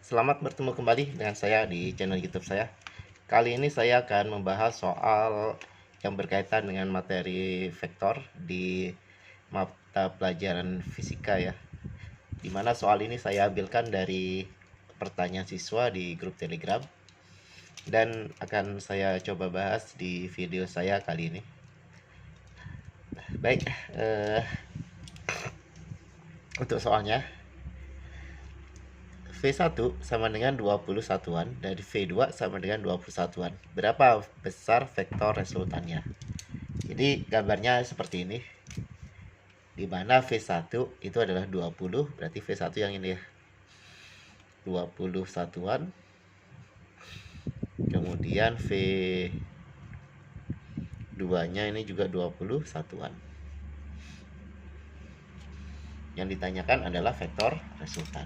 Selamat bertemu kembali dengan saya di channel YouTube saya. Kali ini saya akan membahas soal yang berkaitan dengan materi vektor di mata pelajaran fisika ya. Dimana soal ini saya ambilkan dari pertanyaan siswa di grup Telegram dan akan saya coba bahas di video saya kali ini. Baik, untuk soalnya V1 sama dengan 20 satuan dan V2 sama dengan 20 satuan. Berapa besar vektor resultannya? Jadi gambarnya seperti ini. Di mana V1 itu adalah 20, berarti V1 yang ini ya. 20 satuan. Kemudian V2-nya ini juga 20 satuan. Yang ditanyakan adalah vektor resultan.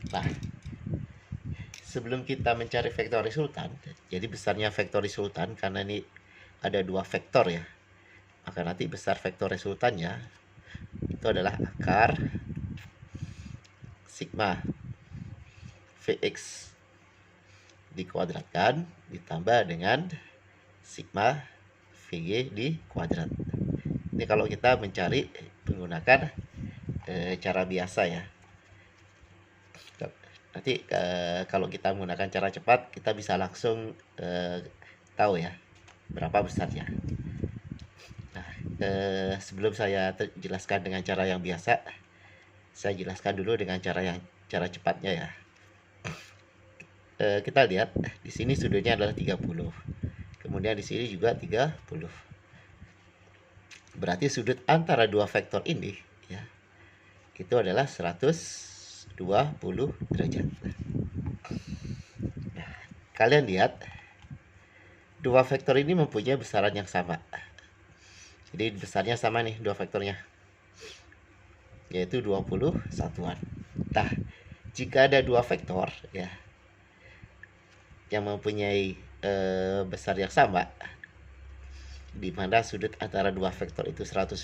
Nah, sebelum kita mencari vektor resultan, jadi besarnya vektor resultan karena ini ada dua vektor ya, maka nanti besar vektor resultannya itu adalah akar sigma Vx dikuadratkan ditambah dengan sigma Vy dikuadrat. Ini kalau kita mencari menggunakan cara biasa ya. Nanti kalau kita menggunakan cara cepat, kita bisa langsung tahu ya berapa besarnya. Nah, sebelum saya jelaskan dengan cara yang biasa, saya jelaskan dulu dengan cara cepatnya ya. Kita lihat di sini sudutnya adalah 30. Kemudian di sini juga 30. Berarti sudut antara dua vektor ini ya, itu adalah 120 derajat. Nah, kalian lihat dua vektor ini mempunyai besaran yang sama. Jadi besarnya sama nih dua vektornya, yaitu 20 satuan. Nah, jika ada dua vektor ya yang mempunyai besar yang sama, di mana sudut antara dua vektor itu 120,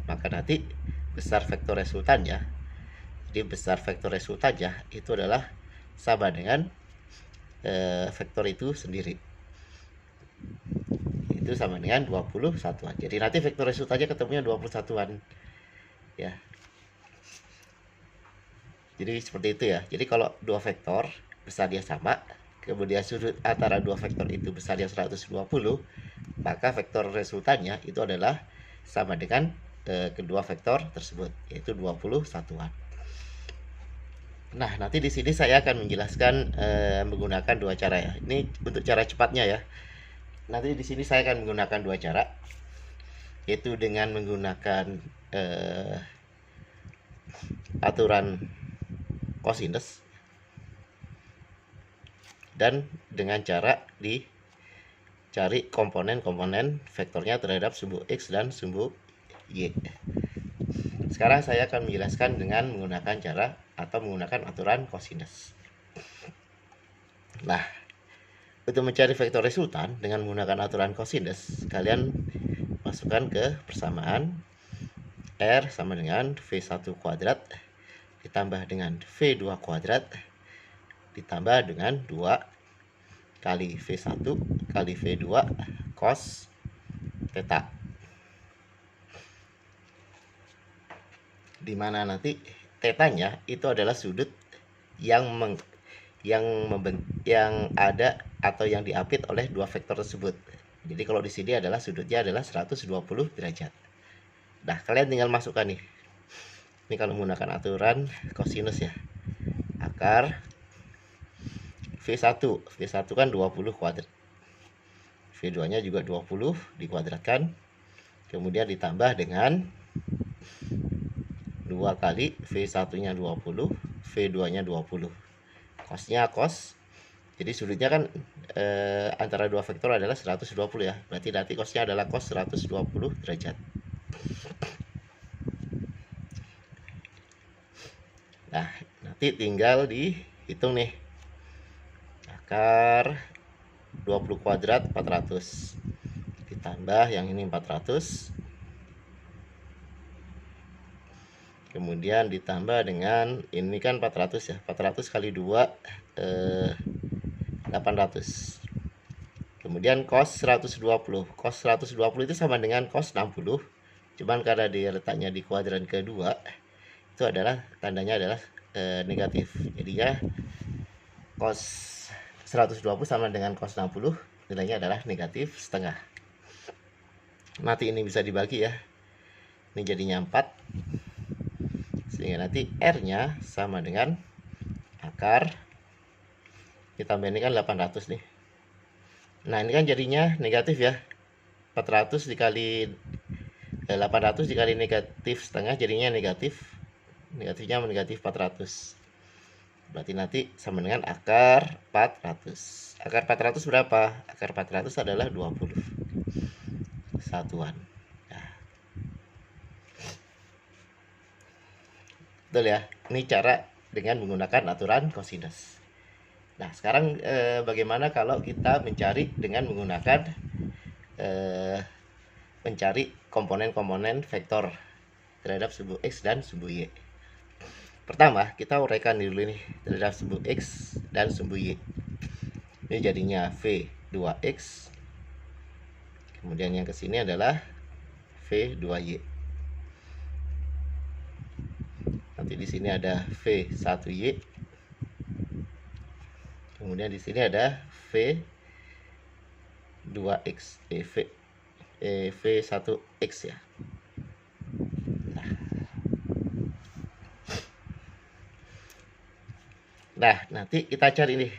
maka nanti besar vektor resultannya, jadi besar vektor resultannya itu adalah sama dengan vektor itu sendiri. Itu sama dengan 20 satuan. Jadi nanti vektor resultannya ketemunya 20 satuan. Ya. Jadi seperti itu ya. Jadi kalau dua vektor besarnya sama, kemudian sudut antara dua vektor itu besarnya 120, maka vektor resultannya itu adalah sama dengan kedua vektor tersebut, yaitu 20 satuan. Nah, nanti di sini saya akan menjelaskan menggunakan dua cara ya. Ini untuk cara cepatnya ya. Nanti di sini saya akan menggunakan dua cara, yaitu dengan menggunakan aturan cosinus dan dengan cara dicari komponen-komponen vektornya terhadap sumbu X dan sumbu Y. Sekarang saya akan menjelaskan dengan menggunakan cara atau menggunakan aturan cosinus. Nah, untuk mencari vektor resultan dengan menggunakan aturan cosinus, kalian masukkan ke persamaan R sama dengan V1 kuadrat ditambah dengan V2 kuadrat ditambah dengan 2 kali V1 kali V2 cos theta, dimana nanti tetanya itu adalah sudut yang ada atau yang diapit oleh dua vektor tersebut. Jadi kalau di sini adalah sudutnya adalah 120 derajat. Nah, kalian tinggal masukkan nih. Ini kalau menggunakan aturan cosinus ya. Akar V1 kan 20 kuadrat. V2-nya juga 20 dikuadratkan. Kemudian ditambah dengan 2 kali V1-nya 20, V2-nya 20. Cosnya cos. Jadi sudutnya kan antara dua vektor adalah 120 ya. Berarti nanti cosnya adalah cos 120 derajat. Nah, nanti tinggal dihitung nih. Akar 20 kuadrat 400 ditambah yang ini 400, kemudian ditambah dengan ini kan 400 ya, 400 kali 2 800. Kemudian cos 120. Cos 120 itu sama dengan cos 60. Cuman karena dia letaknya di kuadran kedua, itu adalah tandanya adalah negatif. Jadinya cos 120 sama dengan cos 60, nilainya adalah negatif setengah. Nanti ini bisa dibagi ya. Ini jadinya 4. Sehingga nanti R-nya sama dengan akar, kita ini kan 800 nih. Nah, ini kan jadinya negatif ya. 400 dikali 800 dikali negatif setengah jadinya negatif. Negatifnya negatif 400. Berarti nanti sama dengan akar 400. Akar 400 berapa? Akar 400 adalah 20 satuan. Nah. Betul ya? Ini cara dengan menggunakan aturan kosinus. Nah, sekarang bagaimana kalau kita mencari dengan menggunakan mencari komponen-komponen vektor terhadap sumbu X dan sumbu Y. Pertama, kita uraikan dulu nih terhadap sumbu X dan sumbu Y. Ini jadinya V2X. Kemudian yang kesini adalah V2Y. Nanti di sini ada V1Y. Kemudian di sini ada V2X, V1X ya. Nah, nanti kita cari nih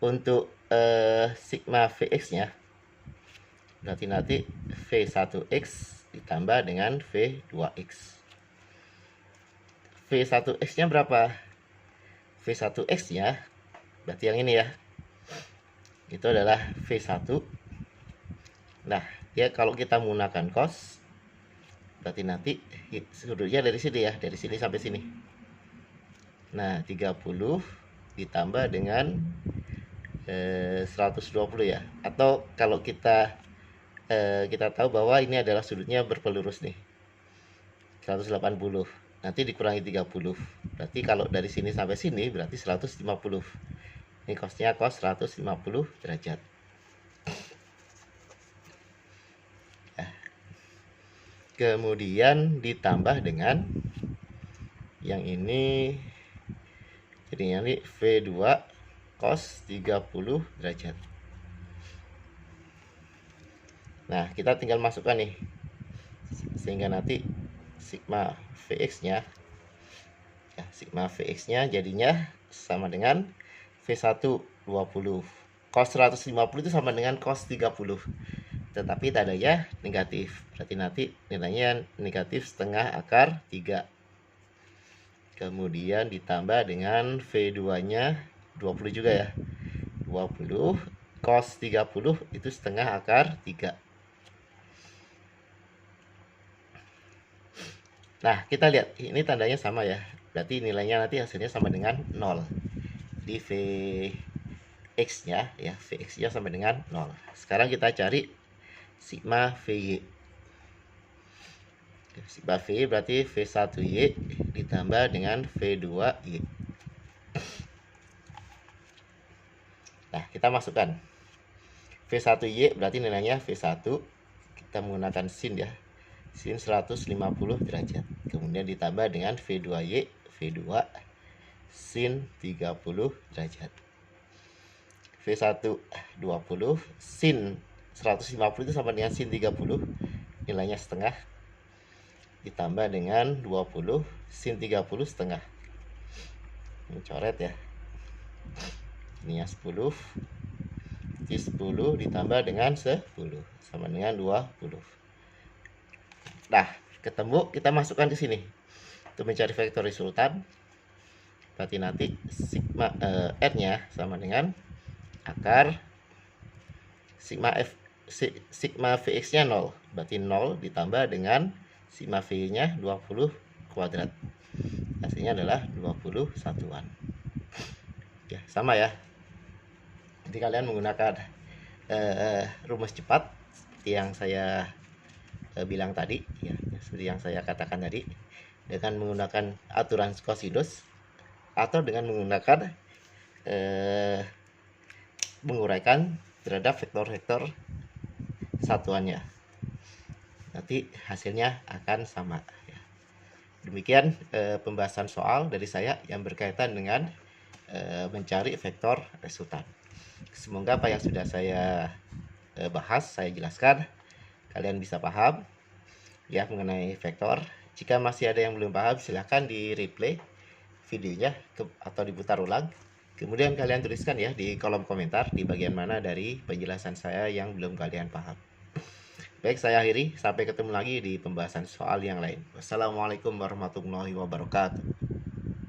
untuk sigma Vx-nya. Berarti nanti V1X ditambah dengan V2X. V1X-nya berapa? V1X-nya berarti yang ini ya. Itu adalah V1. Nah, ya kalau kita menggunakan cos, berarti nanti sudutnya dari sini ya, dari sini sampai sini. Nah, 30 ditambah dengan 120 ya. Atau kalau kita tahu bahwa ini adalah sudutnya berpelurus nih, 180. Nanti dikurangi 30. Berarti kalau dari sini sampai sini berarti 150. Ini cosnya cos 150 derajat. Nah, kemudian ditambah dengan yang ini, jadinya ini V2 cos 30 derajat. Nah, kita tinggal masukkan nih, sehingga nanti sigma Vx-nya ya, sigma Vx-nya jadinya sama dengan V1 20. Cos 150 itu sama dengan cos 30. Tetapi tandanya negatif. Berarti nanti nilainya negatif setengah akar 3. Kemudian ditambah dengan V2-nya 20 juga ya. 20 cos 30 itu setengah akar 3. Nah, kita lihat ini tandanya sama ya. Berarti nilainya nanti hasilnya sama dengan 0. Di Vx-nya ya, Vx-nya sama dengan 0. Sekarang kita cari sigma Vy. Sigma Vy berarti V1Y ditambah dengan V2Y. Nah, kita masukkan. V1Y berarti nilainya V1. Kita menggunakan sin ya. Sin 150 derajat. Kemudian ditambah dengan V2Y, V2 sin 30 derajat. V1 20 sin 150 itu sama dengan sin 30, nilainya setengah, ditambah dengan 20 sin 30 setengah. Ini coret ya. Ini 10. Di 10 ditambah dengan 10 sama dengan 20. Nah, ketemu, kita masukkan ke sini untuk mencari vektor resultan. Berarti nanti sigma R-nya sama dengan akar sigma Vx-nya 0. Berarti 0 ditambah dengan sigma V-nya 20 kuadrat. Hasilnya adalah 20 satuan. Ya, sama ya. Jadi kalian menggunakan rumus cepat seperti yang saya bilang tadi ya, seperti yang saya katakan tadi. dengan menggunakan aturan kosinus atau dengan menggunakan menguraikan terhadap vektor-vektor satuannya. Nanti hasilnya akan sama. Demikian pembahasan soal dari saya yang berkaitan dengan mencari vektor resultan. Semoga apa yang sudah saya bahas, saya jelaskan, kalian bisa paham ya mengenai vektor. Jika masih ada yang belum paham, silahkan di replay videonya atau diputar ulang. Kemudian kalian tuliskan ya di kolom komentar di bagian mana dari penjelasan saya yang belum kalian paham. Baik, saya akhiri. Sampai ketemu lagi di pembahasan soal yang lain. Wassalamualaikum warahmatullahi wabarakatuh.